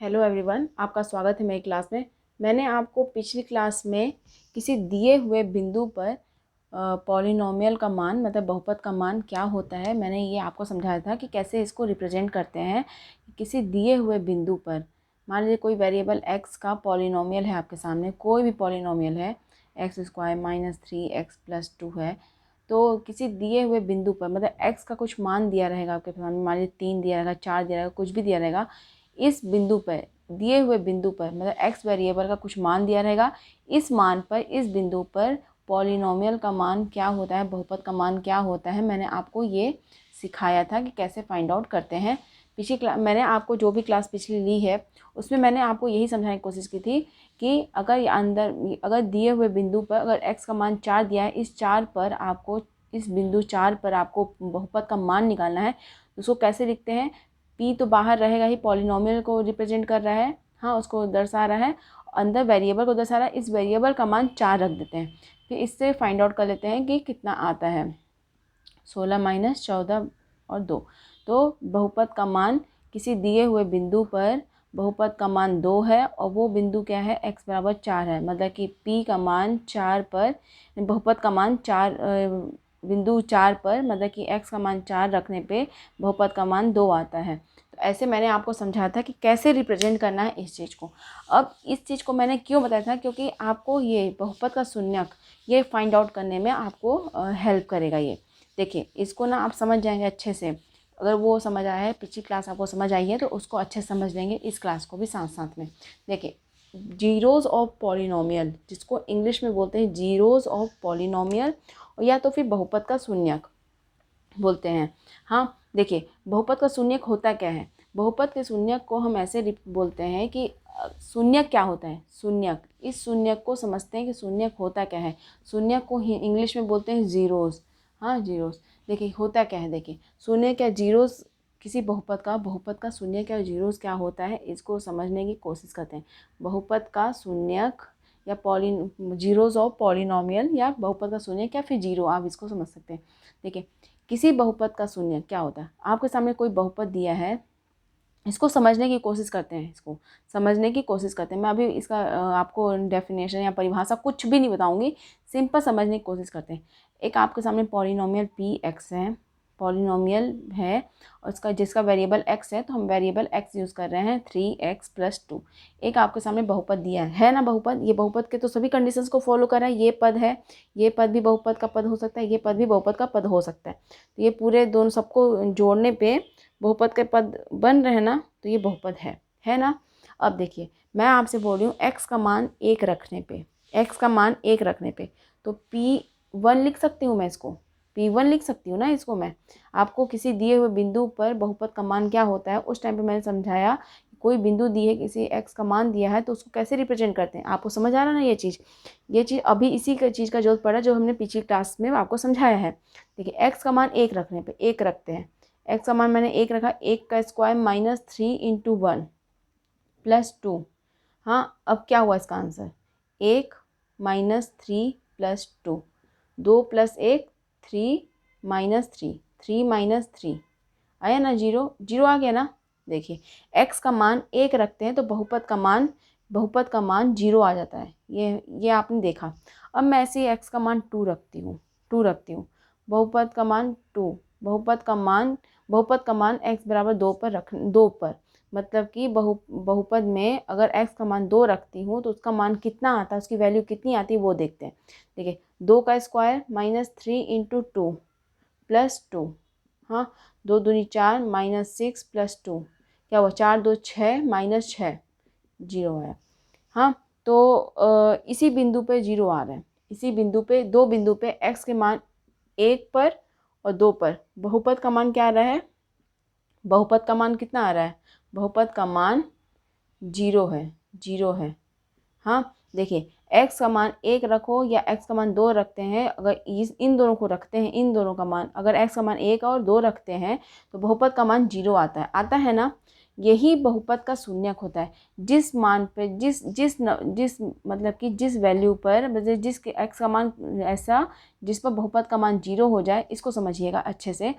Hello everyone, आपका स्वागत है मेरी क्लास में। मैंने आपको पिछली क्लास में किसी दिए हुए बिंदु पर पॉलिनोमियल का मान मतलब बहुपद का मान क्या होता है, मैंने ये आपको समझाया था कि कैसे इसको रिप्रेजेंट करते हैं। किसी दिए हुए बिंदु पर मान लीजिए कोई वेरिएबल x का पॉलिनोमियल है, आपके सामने कोई भी पॉलिनोमियल है, x² - 3x+2 है। तो किसी दिए हुए बिंदु पर मतलब x का कुछ मान दिया रहेगा आपके सामने, मान लीजिए 3 दिया रहेगा, 4 दिया रहेगा, कुछ भी दिया रहेगा। इस बिंदु पर दिए हुए बिंदु पर मतलब x वेरिएबल का कुछ मान दिया रहेगा। इस मान पर इस बिंदु पर पॉलिनोमियल का मान क्या होता है, बहुपद का मान क्या होता है, मैंने आपको ये सिखाया था कि कैसे फाइंड आउट करते हैं। पिछली क्लास मैंने आपको जो भी क्लास पिछली ली है उसमें मैंने आपको यही समझाने की कोशिश की थी कि अगर दिए हुए बिंदु पर अगर x का मान 4 दिया है, इस बिंदु 4 पर आपको बहुपद का मान निकालना है। उसको कैसे लिखते हैं, p तो बाहर रहेगा ही, पॉलिनोमियल को रिप्रेजेंट कर रहा है, हाँ उसको दर्शा रहा है, अंदर वेरिएबल को दर्शा रहा है। इस वेरिएबल का मान 4 रख देते हैं, फिर इससे फाइंड आउट कर लेते हैं कि कितना आता है। 16 - 14 और 2। तो बहुपद का मान किसी दिए हुए बिंदु पर बहुपद का मान 2 है और वो बिंदु क्या है, x बराबर 4 है। मतलब कि p का मान 4 पर बहुपद का मान 4 बिंदु 4 पर मतलब कि x का मान 4 रखने पे बहुपद का मान 2 आता है। तो ऐसे मैंने आपको समझाया था कि कैसे रिप्रेजेंट करना है इस चीज़ को। अब इस चीज़ को मैंने क्यों बताया था, क्योंकि आपको ये बहुपद का शून्यक ये फाइंड आउट करने में आपको हेल्प करेगा। ये देखिए, इसको ना आप समझ जाएंगे अच्छे से। अगर वो समझ आया है, पिछली क्लास आपको समझ आई है, तो उसको अच्छे से समझ लेंगे इस क्लास को भी साथ साथ में। देखिए, जीरोज़ ऑफ पॉलिनोमियल, जिसको इंग्लिश में बोलते हैं जीरोज़ ऑफ पॉलिनोमियल, या तो फिर बहुपद का शून्यक बोलते हैं। हाँ देखिए, बहुपद का शून्यक होता क्या है। बहुपद के शून्यक को हम ऐसे बोलते हैं कि शून्यक क्या होता है। शून्यक, इस शून्यक को समझते हैं कि शून्यक होता क्या है। शून्यक को इंग्लिश में बोलते हैं जीरोज़। हाँ जीरोज़। देखिए होता क्या है, देखिए शून्य क्या जीरोज़ किसी बहुपद का शून्यक या जीरोज़ क्या होता है, इसको समझने की कोशिश करते हैं। बहुपद का शून्यक या जीरोज़ ऑफ पॉलिनोमियल या बहुपद का शून्यक या फिर जीरो, आप इसको समझ सकते हैं। देखिए, किसी बहुपद का शून्यक क्या होता है, आपके सामने कोई बहुपद दिया है, इसको समझने की कोशिश करते हैं, इसको समझने की कोशिश करते हैं। मैं अभी इसका आपको डेफिनेशन या परिभाषा कुछ भी नहीं बताऊंगी, सिंपल समझने की कोशिश करते हैं। एक आपके सामने पॉलिनोमियल px है, पॉलिनोमियल है और इसका जिसका वेरिएबल x है, तो हम वेरिएबल x यूज़ कर रहे हैं 3x+2। एक आपके सामने बहुपद दिया है ना, बहुपद, ये बहुपद के तो सभी कंडीशंस को फॉलो कर रहा है। ये पद है, ये पद भी बहुपद का पद हो सकता है, ये पद भी बहुपद का पद हो सकता है। तो ये पूरे दोनों सबको जोड़ने पे बहुपद के पद बन रहे हैं ना, तो ये बहुपद है ना। अब देखिए, मैं आपसे बोल रही हूँ x का मान 1 रखने पे, x का मान 1 रखने पे तो p1 लिख सकती हूँ मैं, इसको p1 लिख सकती हूँ ना। इसको मैं आपको किसी दिए हुए बिंदु पर बहुपद का मान क्या होता है उस टाइम पे मैंने समझाया। कोई बिंदु दी है, किसी x का मान दिया है, तो उसको कैसे रिप्रेजेंट करते हैं, आपको समझ आ रहा है ना। ये चीज़ अभी इसी चीज़ का जरूरत पड़ा जो हमने पिछली क्लास में आपको समझाया है। देखिए, x का मान 1 रखने पे 1 रखते हैं, x का मान मैंने 1 रखा, 1 का स्क्वायर -3 × 1 + 2। हाँ, अब क्या हुआ इसका आंसर, 1 - 3 + 2, 2 + 1 3 - 3, 3 - 3 आया ना, जीरो जीरो आ गया ना। देखिए, x का मान 1 रखते हैं तो बहुपद का मान जीरो आ जाता है। ये आपने देखा। अब मैं ऐसे ही x का मान 2 रखती हूँ, बहुपद का मान 2, बहुपद का मान x बराबर 2 पर 2 पर, मतलब कि बहुपद में अगर x का मान 2 रखती हूँ तो उसका मान कितना आता है, उसकी वैल्यू कितनी आती है वो देखते हैं। देखिए, 2 का स्क्वायर -3 × 2 + 2, हाँ 2 दूनी 4 -6 + 2, क्या हुआ, 4 2 6 -6, जीरो है। हाँ, तो इसी बिंदु पे जीरो आ रहा है, इसी बिंदु पे, दो बिंदु पे x के मान 1 पर और 2 पर बहुपद का मान क्या आ रहा है, बहुपद का मान कितना आ रहा है, बहुपद का मान जीरो है। हाँ देखिए, x का मान 1 रखो या x का मान 2 रखते हैं, अगर इन दोनों को रखते हैं, इन दोनों का मान, अगर x का मान 1 और 2 रखते हैं तो बहुपद का मान जीरो आता है ना। यही बहुपद का शून्यक होता है। जिस मान पे जिस मतलब कि जिस वैल्यू पर मतलब जिस x का मान ऐसा जिस पर बहुपद का मान जीरो हो जाए, इसको समझिएगा अच्छे से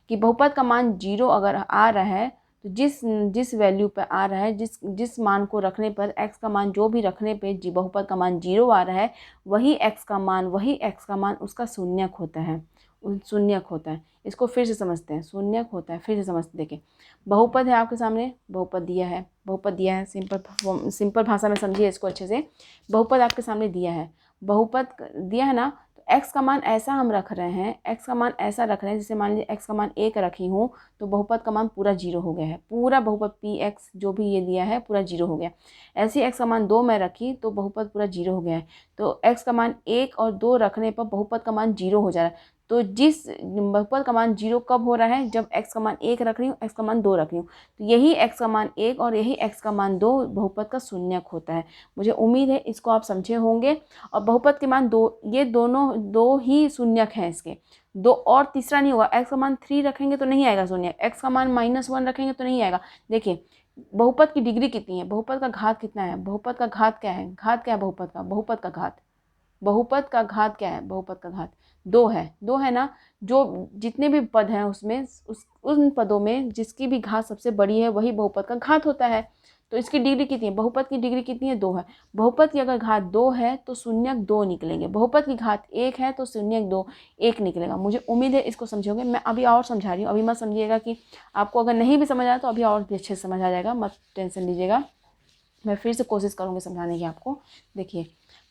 कि बहुपद का मान जीरो अगर आ रहा है तो जिस जिस वैल्यू पर आ रहा है, जिस जिस मान को रखने पर x का मान जो भी रखने पे बहुपद का मान 0 आ रहा है, वही x का मान उसका शून्यक होता है, शून्यक होता है। इसको फिर से समझते हैं, शून्यक होता है, फिर से समझते। देखिए बहुपद है आपके सामने, बहुपद दिया है, बहुपद दिया है, सिंपल भाषा में समझिए इसको अच्छे से। बहुपद आपके सामने दिया है, बहुपद दिया है ना, तो x का मान ऐसा हम रख रहे हैं, x का मान ऐसा रख रहे हैं, जैसे मान लीजिए x का मान 1 रखी हूँ तो बहुपद का मान पूरा 0 हो गया है, पूरा बहुपद px जो भी ये दिया है पूरा 0 हो गया। ऐसे ही x का मान 2 मैं रखी तो बहुपद पूरा 0 हो गया है। तो x का मान 1 और 2 रखने पर बहुपद का मान 0 हो जा रहा है। तो जिस बहुपद का मान 0 कब हो रहा है, जब x का मान 1 रख रही हूँ, x का मान 2 रख रही हूँ, तो यही x का मान 1 और यही x का मान 2 बहुपद का शून्यक होता है। मुझे उम्मीद है इसको आप समझे होंगे। और बहुपद के मान 2, ये दोनों 2 ही शून्यक हैं इसके, 2 और तीसरा नहीं होगा। x का मान 3 रखेंगे तो नहीं आएगा शून्यक, x का मान -1 रखेंगे तो नहीं आएगा। देखिए बहुपद की डिग्री कितनी है, बहुपद का घात कितना है, बहुपद का घात क्या है, घात क्या है बहुपद का, बहुपद का घात, बहुपद का घात क्या है, बहुपद का घात 2 है, 2 है ना। जो जितने भी पद हैं उसमें उन पदों में जिसकी भी घात सबसे बड़ी है वही बहुपद का घात होता है। तो इसकी डिग्री कितनी है, बहुपद की डिग्री कितनी है, 2 है। बहुपद की अगर घात 2 है तो शून्यक 2 निकलेंगे, बहुपद की घात 1 है तो शून्यक 2 1 निकलेगा। मुझे उम्मीद है इसको समझोगे। मैं अभी और समझा रही हूँ, अभी मत समझिएगा कि आपको अगर नहीं भी समझ आया तो अभी और भी अच्छे से समझ आ जाएगा, मत टेंशन लीजिएगा। मैं फिर से कोशिश करूँगी समझाने की आपको। देखिए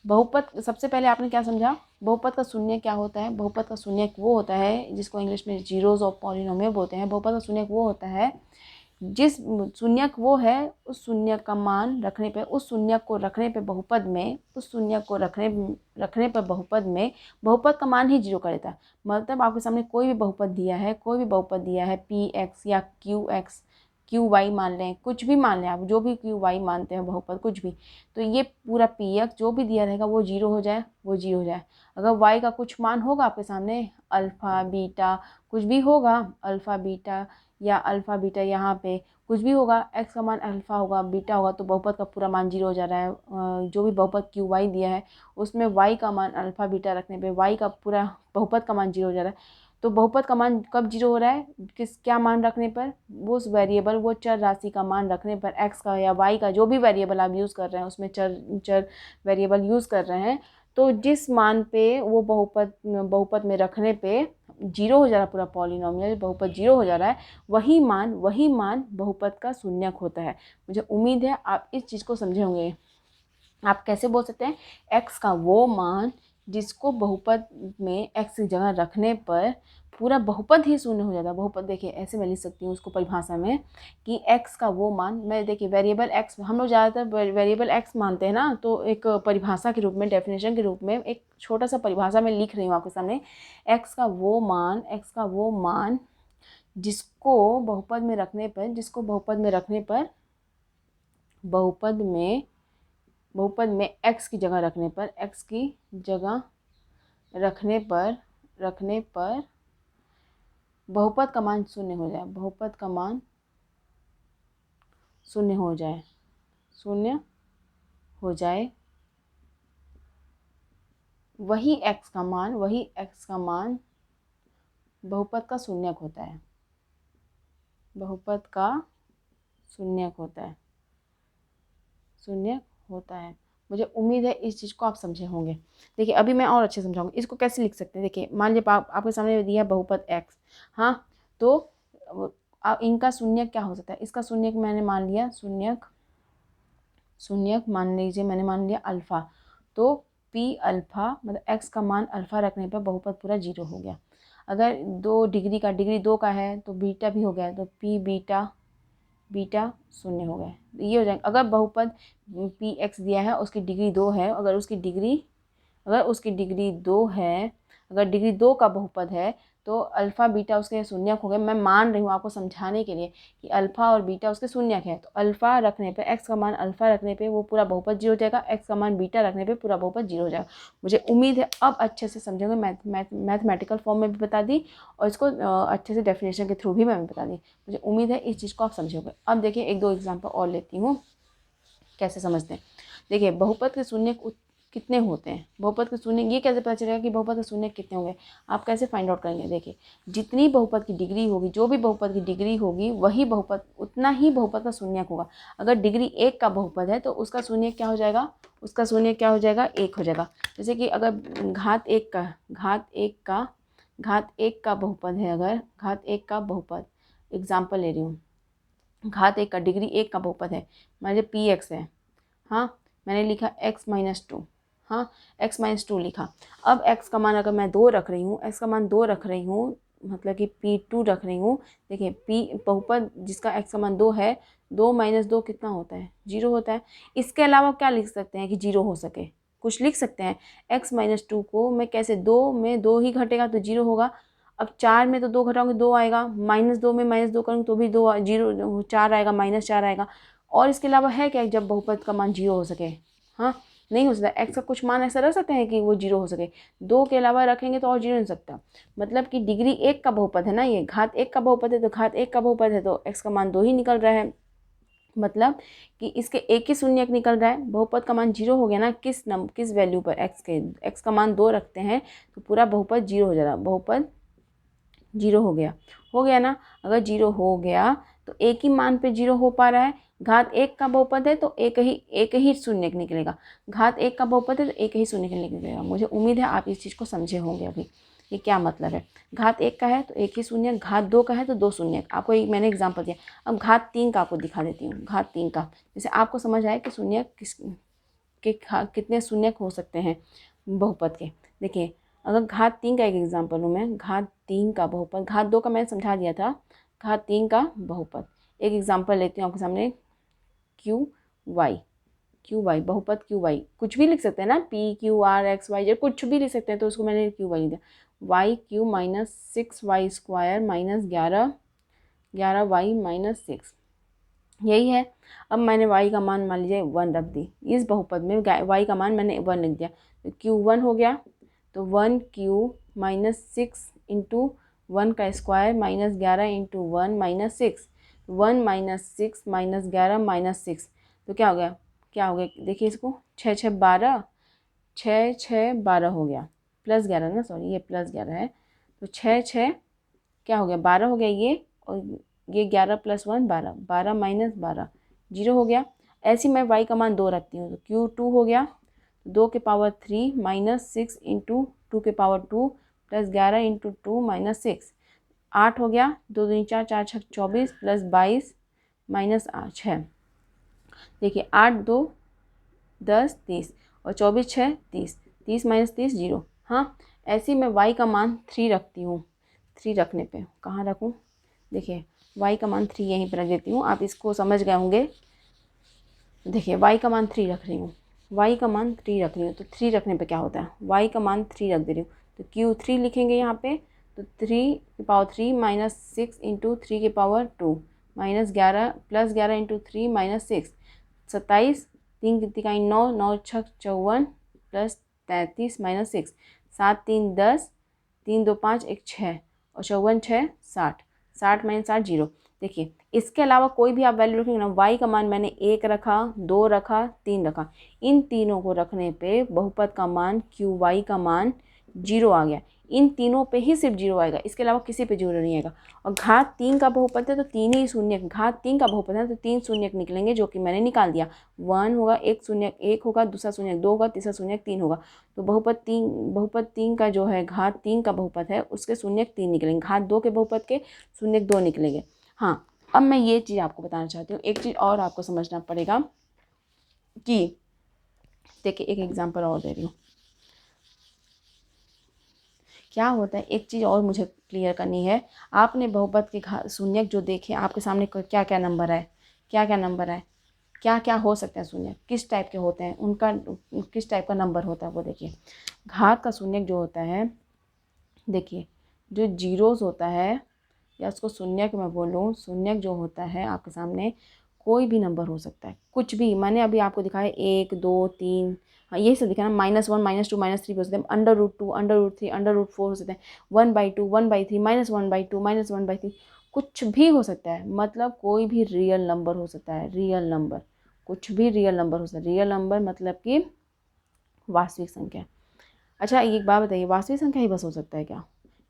बहुपद, सबसे पहले आपने क्या समझा, बहुपद का शून्य क्या होता है। बहुपद का शून्यक वो होता है जिसको इंग्लिश में जीरोज ऑफ पॉलिनोमियल बोलते हैं। बहुपद का शून्यक वो होता है जिस शून्यक वो है उस शून्यक का मान रखने पे, उस शून्यक को रखने पे बहुपद में, उस शून्यक को रखने पर बहुपद में बहुपद का मान ही 0 कर देता है। मतलब आपके सामने कोई भी बहुपद दिया है, कोई भी बहुपद दिया है px या qx, qy मान लें, कुछ भी मान लें आप, जो भी qy मानते हैं बहुपद कुछ भी, तो ये पूरा px जो भी दिया रहेगा वो 0 हो जाए, वो 0 हो जाए। अगर y का कुछ मान होगा आपके सामने, अल्फ़ा बीटा कुछ भी होगा, अल्फ़ा बीटा या अल्फ़ा बीटा, यहाँ पे कुछ भी होगा, x का मान अल्फ़ा होगा, बीटा होगा, तो बहुपद का पूरा मान 0 हो जा रहा है। जो भी बहुपद qy दिया है उसमें y का मान अल्फ़ा बीटा रखने पे y का पूरा बहुपद का मान 0 हो जा रहा है। तो बहुपद का मान कब 0 हो रहा है, क्या मान रखने पर, वो उस वेरिएबल, वो चर राशि का मान रखने पर, x का या y का जो भी वेरिएबल आप यूज़ कर रहे हैं, उसमें चर वेरिएबल यूज़ कर रहे हैं, तो जिस मान पे वो बहुपद में रखने पे 0 हो जा रहा है, पूरा पॉलिनोमियल बहुपद 0 हो जा रहा है, वही मान बहुपद का शून्यक होता है। मुझे उम्मीद है आप इस चीज़ को समझे होंगे। आप कैसे बोल सकते हैं, x का वो मान जिसको बहुपद में x की जगह रखने पर पूरा बहुपद ही शून्य हो जाता है। बहुपद देखिए ऐसे मैं लिख सकती हूँ उसको परिभाषा में कि x का वो मान, मैं देखिए वेरिएबल x, हम लोग ज़्यादातर वेरिएबल x मानते हैं ना, तो एक परिभाषा के रूप में, डेफिनेशन के रूप में एक छोटा सा परिभाषा में लिख रही हूँ आपके सामने। x का वो मान जिसको बहुपद में रखने पर, बहुपद में x की जगह रखने पर, बहुपद का मान शून्य हो जाए, बहुपद का मान शून्य हो जाए, वही x का मान बहुपद का शून्यक होता है, बहुपद का शून्यक होता है। मुझे उम्मीद है इस चीज़ को आप समझे होंगे। देखिए अभी मैं और अच्छे समझाऊंगी। इसको कैसे लिख सकते हैं, देखिए मान लीजिए आपके सामने दिया बहुपद x, हाँ, तो इनका शून्यक क्या हो सकता है, इसका शून्यक मैंने मान लिया, शून्यक मान लीजिए मैंने मान लिया अल्फ़ा, तो p अल्फ़ा मतलब x का मान अल्फ़ा रखने पर बहुपद पूरा 0 हो गया। अगर डिग्री 2 का है तो बीटा भी हो गया, तो p बीटा शून्य हो गए, ये हो जाएगा। अगर बहुपद px दिया है उसकी डिग्री 2 है, अगर उसकी डिग्री 2 है, अगर डिग्री 2 का बहुपद है तो अल्फ़ा बीटा उसके शून्यक हो गए। मैं मान रही हूँ आपको समझाने के लिए कि अल्फ़ा और बीटा उसके शून्यक है, तो अल्फ़ा रखने पे, x का मान अल्फ़ा रखने पे वो पूरा बहुपद 0 हो जाएगा, x का मान बीटा रखने पे पूरा बहुपद 0 हो जाएगा। मुझे उम्मीद है अब अच्छे से समझोगे। मैथमेटिकल फॉर्म में भी बता दी और इसको अच्छे से डेफिनेशन के थ्रू भी मैंने बता दी। मुझे उम्मीद है इस चीज़ को आप समझोगे। अब देखिए 1-2 एग्जाम्पल और लेती हूँ, कैसे समझते हैं। देखिए बहुपद के शून्यक कितने होते हैं, बहुपद के शून्य। ये कैसे पता चलेगा कि बहुपद के शून्य कितने होंगे, आप कैसे फाइंड आउट करेंगे। देखिए, जितनी बहुपद की डिग्री होगी, जो भी बहुपद की डिग्री होगी वही बहुपद, उतना ही बहुपद का शून्यक होगा। अगर डिग्री 1 का बहुपद है तो उसका शून्यक क्या हो जाएगा, उसका शून्यक क्या हो जाएगा, 1 हो जाएगा। जैसे कि अगर घात 1 का बहुपद है, अगर घात 1 का बहुपद, एग्जाम्पल ले रही हूँ, घात 1 का डिग्री 1 का बहुपद है, मान लीजिए पी एक्स है। हाँ, मैंने लिखा x-2, हाँ x-2 लिखा। अब x का मान अगर मैं 2 रख रही हूँ, x का मान 2 रख रही हूँ, मतलब कि p2 रख रही हूँ। देखिए p बहुपद जिसका x का मान 2 है, 2 - 2 कितना होता है, 0 होता है। इसके अलावा क्या लिख सकते हैं कि 0 हो सके, कुछ लिख सकते हैं। x-2 को मैं कैसे, 2 में 2 ही घटेगा तो 0 होगा। अब 4 में तो 2 घटाऊंगे 2 आएगा, -2 में -2 करूँगी तो भी 2 0 4 आएगा, -4 आएगा। और इसके अलावा है क्या जब बहुपद का मान 0 हो सके, हाँ नहीं हो सकता। एक्स का कुछ मान ऐसा रख सकते हैं कि वो 0 हो सके, 2 के अलावा रखेंगे तो और 0 नहीं हो सकता। मतलब कि डिग्री 1 का बहुपद है ना, ये घात 1 का बहुपद है, तो घात 1 का बहुपद है तो एक्स का मान 2 ही निकल रहा है। मतलब कि इसके एक ही शून्यक निकल रहा है। बहुपद का मान 0 हो गया ना, किस वैल्यू पर, एक्स का मान 2 रखते हैं तो पूरा बहुपद 0 हो जाएगा, बहुपद 0 हो गया ना। अगर 0 हो गया तो एक ही मान पे 0 हो पा रहा है। घात 1 का बहुपद है तो एक ही शून्यक निकलेगा। घात 1 का बहुपद है तो एक ही शून्यक निकलेगा। मुझे उम्मीद है आप इस चीज़ को समझे होंगे अभी, ये क्या मतलब है। घात 1 का है तो एक ही शून्यक, घात 2 का है तो 2 शून्यक। आपको एक मैंने एग्जाम्पल दिया। अब घात 3 का आपको दिखा देती हूँ। घात 3 का, जैसे आपको समझ आए कि शून्यक कितने शून्यक हो सकते हैं बहुपद के। देखिए, अगर घात 3 का एक एग्जाम्पल हूँ मैं, घात 3 का बहुपद, घात 2 का मैंने समझा दिया था, घात 3 का बहुपद। एक एग्जाम्पल लेती हूँ आपके सामने, क्यू वाई बहुपद, क्यू वाई कुछ भी लिख सकते हैं ना, P Q R X Y Z कुछ भी लिख सकते हैं, तो उसको मैंने क्यू वाई दिया। वाई क्यू -6y² -11 वाई -6, यही है। अब मैंने y का मान मान लीजिए 1 रख दी, इस बहुपद में y का मान मैंने 1 लिख दिया तो q1 हो गया। तो 1q -6 इंटू 1 का स्क्वायर -11 इंटू 1 -6, 1 -6 -11 -6, तो क्या हो गया देखिए इसको, 6 6 12, 6 6 12 हो गया, +11 ना, सॉरी ये +11 है। तो 6 6 क्या हो गया, 12 हो गया ये, और ये 11 + 1 12, 12 - 12 0 हो गया। ऐसे ही मैं y का मान 2 रखती हूँ तो q2 हो गया, 2 के पावर 3 -6 इंटू 2 के पावर 2 +11 इंटू 2 -6, 8 हो गया। 2 दूनी 4, 4 6 24 +22 -6। देखिए 8 2 10 30 और 24 6 30, 30 - 30 0। हाँ, ऐसे ही मैं y का मान 3 रखती हूँ। 3 रखने पे कहाँ रखूँ, देखिए y का मान 3 यहीं पर रख देती हूँ, आप इसको समझ गए होंगे। देखिए y का मान 3 रख रही हूँ, y का मान 3 रख रही हूँ, तो 3 रखने पे क्या होता है, y का मान 3 रख दे रही हूँ तो q3 लिखेंगे यहाँ पे। तो 3 की पावर 3 -6 इंटू 3 की पावर 2 -11 +11 इंटू 3 -6, 27, 3 की तिकाई 9, 9 6 54 +33 -6, 7 3 10, 3 2 5 1 6 और 54 6 60, 60 - 60 0। देखिए इसके अलावा कोई भी आप वैल्यू रखेंगे ना, y का मान मैंने 1 रखा, 2 रखा, 3 रखा, इन तीनों को रखने पे बहुपद का मान qy का मान 0 आ गया। इन तीनों पे ही सिर्फ 0 आएगा, इसके अलावा किसी पे 0 नहीं आएगा। और घात 3 का बहुपद है तो 3 ही शून्यक, घात 3 का बहुपद है तो 3 शून्यक निकलेंगे, जो कि मैंने निकाल दिया। 1 होगा, एक शून्यक 1 होगा, दूसरा शून्यक 2 होगा, तीसरा शून्यक 3 होगा। तो बहुपद 3 का जो है, घात 3 का बहुपद है उसके शून्यक 3 निकलेंगे, घात 2 के बहुपद के शून्यक 2 निकलेंगे। हाँ, अब मैं ये चीज़ आपको बताना चाहती हूँ, एक चीज़ और आपको समझना पड़ेगा कि देखिए एक एग्जांपल और दे रही हूँ। क्या होता है, एक चीज़ और मुझे क्लियर करनी है। आपने बहुपद के शून्यक जो देखे, आपके सामने क्या क्या नंबर है, क्या क्या नंबर है, क्या क्या हो सकते हैं शून्यक, किस टाइप के होते हैं, उनका किस टाइप का नंबर होता है वो देखिए। घात का शून्यक जो होता है, देखिए जो जीरोस होता है, या उसको शून्यक मैं बोलूँ, शून्यक जो होता है आपके सामने कोई भी नंबर हो सकता है, कुछ भी। मैंने अभी आपको दिखाया 1 2 3, हाँ यही सब दिखा ना, -1 -2 -3 हो सकते हैं, √2 √3 √4 हो सकते हैं, 1/2 1/3 -1/2 -1/3, कुछ भी हो सकता है। मतलब कोई भी रियल नंबर हो सकता है, रियल नंबर, कुछ भी रियल नंबर हो सकता है। रियल नंबर मतलब कि वास्तविक संख्या। अच्छा एक बात बताइए, वास्तविक संख्या ही बस हो सकता है क्या?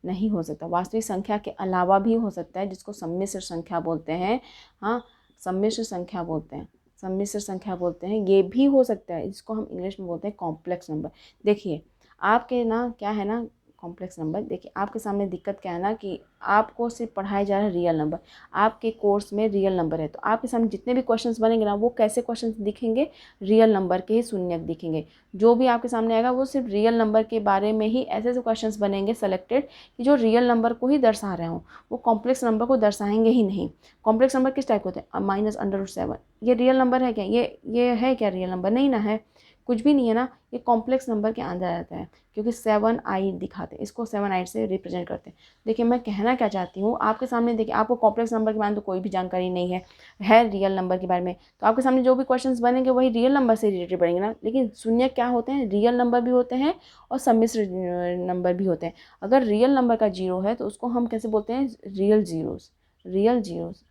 नहीं हो सकता। वास्तविक संख्या के अलावा भी हो सकता है, जिसको सम्मिश्र संख्या बोलते हैं। हाँ, सम्मिश्र संख्या बोलते हैं, सम्मिश्र संख्या बोलते हैं। ये भी हो सकता है, जिसको हम इंग्लिश में बोलते हैं कॉम्प्लेक्स नंबर। देखिए आपके ना क्या है ना, कॉम्प्लेक्स नंबर। देखिए आपके सामने दिक्कत क्या है ना कि आपको सिर्फ पढ़ाया जा रहा है रियल नंबर। आपके कोर्स में रियल नंबर है, तो आपके सामने जितने भी क्वेश्चंस बनेंगे ना, वो कैसे क्वेश्चंस दिखेंगे? रियल नंबर के ही शून्यक दिखेंगे। जो भी आपके सामने आएगा वो सिर्फ रियल नंबर के बारे में ही ऐसे ऐसे क्वेश्चंस बनेंगे सेलेक्टेड कि जो रियल नंबर को ही दर्शा रहे हों। वो कॉम्प्लेक्स नंबर को दर्शाएंगे ही नहीं। कॉम्प्लेक्स नंबर किस टाइप के होते हैं? -√7 ये रियल नंबर है क्या? ये है क्या रियल नंबर? नहीं ना है, कुछ भी नहीं है ना। ये कॉम्प्लेक्स नंबर के अंदर आता है, क्योंकि 7 दिखाते हैं, इसको 7 से रिप्रेजेंट करते हैं। देखिए मैं कहना क्या चाहती हूँ, आपके सामने देखिए आपको कॉम्प्लेक्स नंबर के बारे में तो कोई भी जानकारी नहीं है रियल नंबर के बारे में, तो आपके सामने जो भी क्वेश्चंस बनेंगे वही रियल नंबर से रिलेटेड बनेंगे ना। लेकिन शून्य क्या होते हैं? रियल नंबर भी होते हैं और सम्मिश्र नंबर भी होते हैं। अगर रियल नंबर का जीरो है तो उसको हम कैसे बोलते हैं? Real zeros. Real zeros,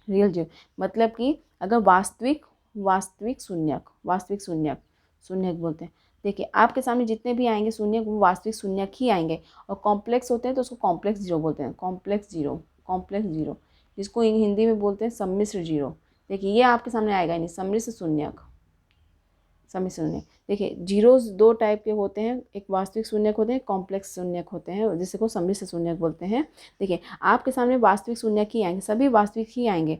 real zero मतलब कि अगर वास्तविक शून्यक शून्यक बोलते हैं। देखिए आपके सामने जितने भी आएंगे शून्यक, वो वास्तविक शून्यक ही आएंगे। और कॉम्प्लेक्स होते हैं तो उसको कॉम्प्लेक्स जीरो बोलते हैं। कॉम्प्लेक्स जीरो जिसको हिंदी में बोलते हैं सम्मिश्र जीरो। देखिए ये आपके सामने आएगा ही नहीं, सम्मिश्र शून्यक, सम्मिश्र शून्यक। देखिए जीरोस दो टाइप के होते हैं, एक वास्तविक शून्यक होते हैं, कॉम्प्लेक्स शून्यक होते हैं, जिसे को सम्मिश्र शून्यक बोलते हैं। देखिए आपके सामने वास्तविक शून्यक ही आएंगे, सभी वास्तविक ही आएंगे।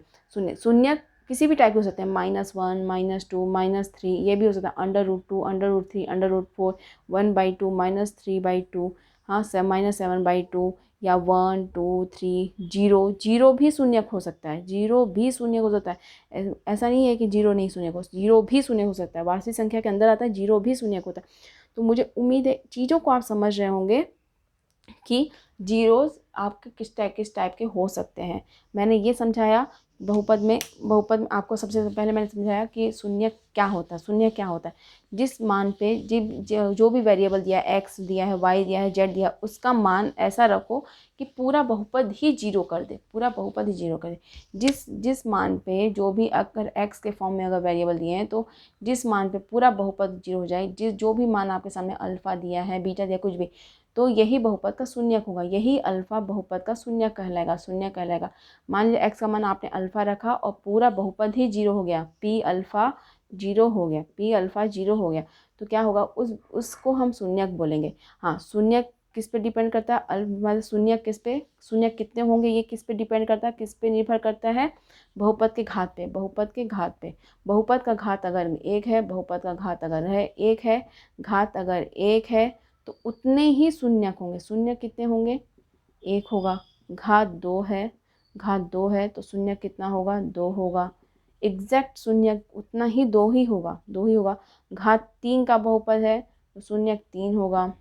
शून्यक किसी भी टाइप के हो सकते हैं, -1, -2, -3, ये भी हो सकता है, √2, √3, √4, 1/2, -3/2, हाँ -7/2, या 1, 2, 3, जीरो भी शून्यक हो सकता है, जीरो भी शून्यक हो सकता है। ऐसा नहीं है कि जीरो नहीं शून्यक हो, जीरो भी शून्यक हो सकता है। वास्तविक संख्या के अंदर आता है, जीरो भी शून्यक होता है। तो मुझे उम्मीद है चीज़ों को आप समझ रहे होंगे कि जीरोज़ आपके किस टाइप के हो सकते हैं। मैंने ये समझाया बहुपद में आपको सबसे पहले मैंने समझाया कि शून्य क्या होता है। शून्य क्या होता है? जिस मान पे जो भी वेरिएबल दिया है, एक्स दिया है, वाई दिया है, जेड दिया है, उसका मान ऐसा रखो कि पूरा बहुपद ही जीरो कर दे, पूरा बहुपद ही जीरो कर दे। जिस मान पे जो भी अगर एक्स के फॉर्म में अगर वेरिएबल दिए हैं, तो जिस मान पे पूरा बहुपद जीरो हो जाए, जो भी मान आपके सामने अल्फ़ा दिया है, बीटा दिया, कुछ भी, तो यही बहुपद का शून्यक होगा, यही अल्फ़ा बहुपद का शून्यक कहलाएगा। मान लीजिए एक्स का मान आपने अल्फ़ा रखा और पूरा बहुपद ही जीरो हो गया, पी अल्फ़ा जीरो हो गया, तो क्या होगा? उसको हम शून्यक बोलेंगे। हाँ, शून्यक किस पे डिपेंड करता है? मतलब शून्यक किस पे, शून्यक कितने होंगे ये किस पे डिपेंड करता है? किस पे निर्भर करता है? बहुपद के घात पे, बहुपद का घात अगर 1 है, बहुपद का घात अगर है 1 है, घात अगर 1 है, तो उतने ही शून्यक होंगे। शून्यक कितने होंगे? 1 होगा। घात 2 है तो शून्यक कितना होगा? 2 होगा। एग्जैक्ट शून्यक उतना ही 2 ही होगा। घात 3 का बहुपद है तो शून्यक 3 होगा।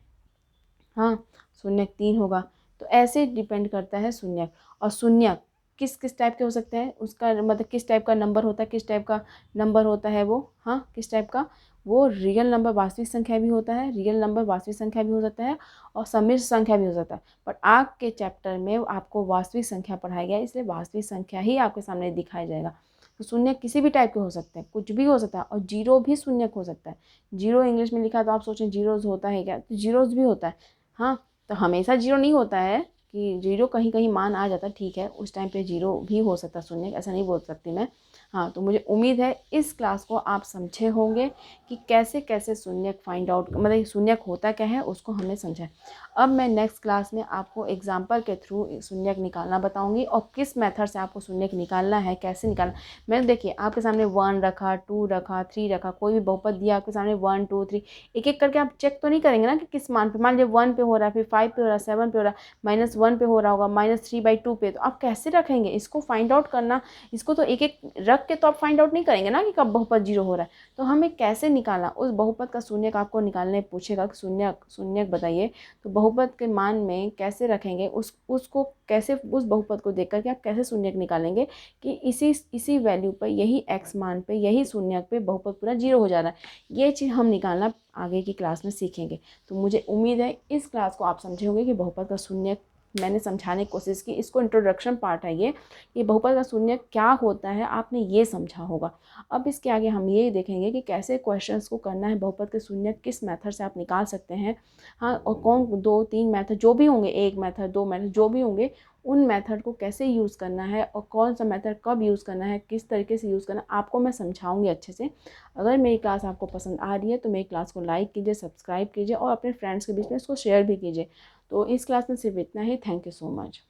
हाँ, शून्यक 3 होगा। तो ऐसे डिपेंड करता है शून्यक। और शून्यक किस टाइप के हो सकते हैं? उसका मतलब किस टाइप का नंबर होता है, किस टाइप का नंबर होता है वो? हाँ, किस टाइप का? वो रियल नंबर वास्तविक संख्या भी होता है, रियल नंबर वास्तविक संख्या भी हो सकता है, और सम्मिश्र संख्या भी हो सकता है। बट आपके चैप्टर में आपको वास्तविक संख्या पढ़ाया गया है, इसलिए वास्तविक संख्या ही आपके सामने दिखाया जाएगा। तो शून्यक किसी भी टाइप के हो सकते हैं, कुछ भी हो सकता है, और जीरो भी शून्यक हो सकता है। जीरो इंग्लिश में लिखा है तो आप सोचें जीरोज़ होता है क्या? तो जीरोज़ भी होता है। हाँ, तो हमेशा जीरो नहीं होता है कि जीरो कहीं कहीं मान आ जाता है, ठीक है, उस टाइम पे जीरो भी हो सकता है शून्य, ऐसा नहीं बोल सकती मैं। हाँ, तो मुझे उम्मीद है इस क्लास को आप समझे होंगे कि कैसे कैसे शून्यक फाइंड आउट, मतलब शून्यक होता क्या है उसको हमने समझा। अब मैं नेक्स्ट क्लास में आपको एग्जाम्पल के थ्रू शून्यक निकालना बताऊँगी, और किस मेथड से आपको शून्यक निकालना है, कैसे निकालना। मैंने देखिए आपके सामने 1 रखा, 2 रखा, 3 रखा, कोई भी बहुपद दिया आपके सामने 1, 2, 3, एक एक करके आप चेक तो नहीं करेंगे ना कि किस मान पे। मान लीजिए 1 पे हो रहा है, फिर 5 पे हो रहा है, 7 पे हो रहा है, -1 पे हो रहा होगा, -3/2 पे, तो आप कैसे रखेंगे? इसको फाइंड आउट करना, इसको तो एक एक रख के तो आप फाइंड आउट नहीं करेंगे ना कि कब बहुपद जीरो हो रहा है। तो हमें कैसे निकालना, उस बहुपद का शून्यक आपको निकालने पूछेगा कि शून्यक बताइए, तो बहुपद के मान में कैसे रखेंगे, उसको कैसे, उस बहुपद को देख करके आप कैसे शून्यक निकालेंगे कि इसी वैल्यू पर, यही x मान पे, यही शून्यक पे बहुपद पूरा जीरो हो जा रहा है। ये चीज़ हम निकालना आगे की क्लास में सीखेंगे। तो मुझे उम्मीद है इस क्लास को आप समझे होंगे कि बहुपद का शून्यक मैंने समझाने की कोशिश की। इसको इंट्रोडक्शन पार्ट है ये बहुपद का शून्य क्या होता है आपने ये समझा होगा। अब इसके आगे हम ये देखेंगे कि कैसे क्वेश्चंस को करना है, बहुपद के शून्य किस मेथड से आप निकाल सकते हैं। हाँ, और कौन 2-3 मेथड जो भी होंगे, 1 मेथड 2 मेथड जो भी होंगे, उन मेथड को कैसे यूज़ करना है और कौन सा मेथड कब यूज़ करना है, किस तरीके से यूज़ करना है, आपको मैं समझाऊंगी अच्छे से। अगर मेरी क्लास आपको पसंद आ रही है तो मेरी क्लास को लाइक कीजिए, सब्सक्राइब कीजिए और अपने फ्रेंड्स के बीच में इसको शेयर भी कीजिए। तो इस क्लास में सिर्फ इतना ही। Thank you so much.